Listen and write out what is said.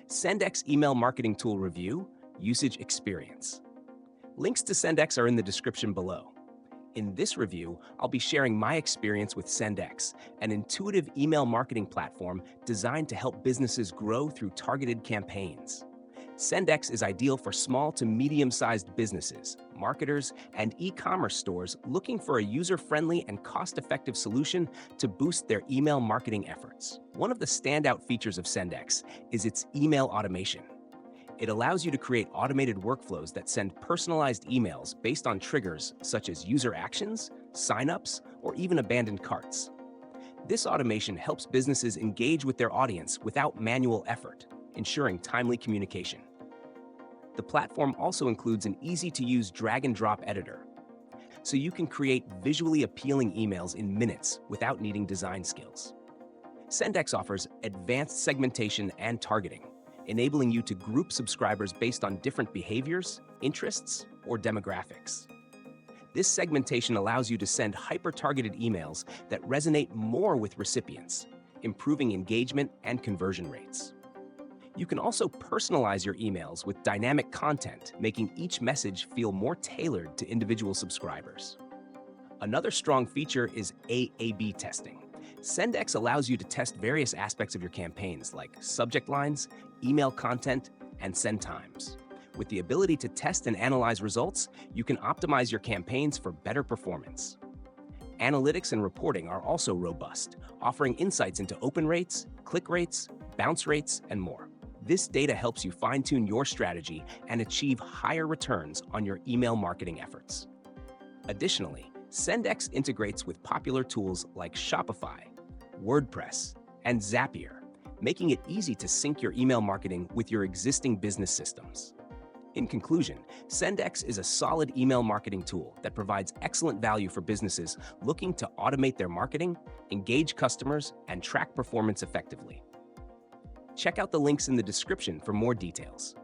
SendX Email Marketing Tool Review, Usage Experience. Links to SendX are in the description below. In this review, I'll be sharing my experience with SendX, an intuitive email marketing platform designed to help businesses grow through targeted campaigns. SendX is ideal for small to medium-sized businesses, marketers, and e-commerce stores looking for a user-friendly and cost-effective solution to boost their email marketing efforts. One of the standout features of SendX is its email automation. It allows you to create automated workflows that send personalized emails based on triggers such as user actions, signups, or even abandoned carts. This automation helps businesses engage with their audience without manual effort, ensuring timely communication. The platform also includes an easy-to-use drag-and-drop editor, so you can create visually appealing emails in minutes without needing design skills. SendX offers advanced segmentation and targeting, enabling you to group subscribers based on different behaviors, interests, or demographics. This segmentation allows you to send hyper-targeted emails that resonate more with recipients, improving engagement and conversion rates. You can also personalize your emails with dynamic content, making each message feel more tailored to individual subscribers. Another strong feature is A/B testing. SendX allows you to test various aspects of your campaigns like subject lines, email content, and send times. With the ability to test and analyze results, you can optimize your campaigns for better performance. Analytics and reporting are also robust, offering insights into open rates, click rates, bounce rates, and more. This data helps you fine-tune your strategy and achieve higher returns on your email marketing efforts. Additionally, SendX integrates with popular tools like Shopify, WordPress, and Zapier, making it easy to sync your email marketing with your existing business systems. In conclusion, SendX is a solid email marketing tool that provides excellent value for businesses looking to automate their marketing, engage customers, and track performance effectively. Check out the links in the description for more details.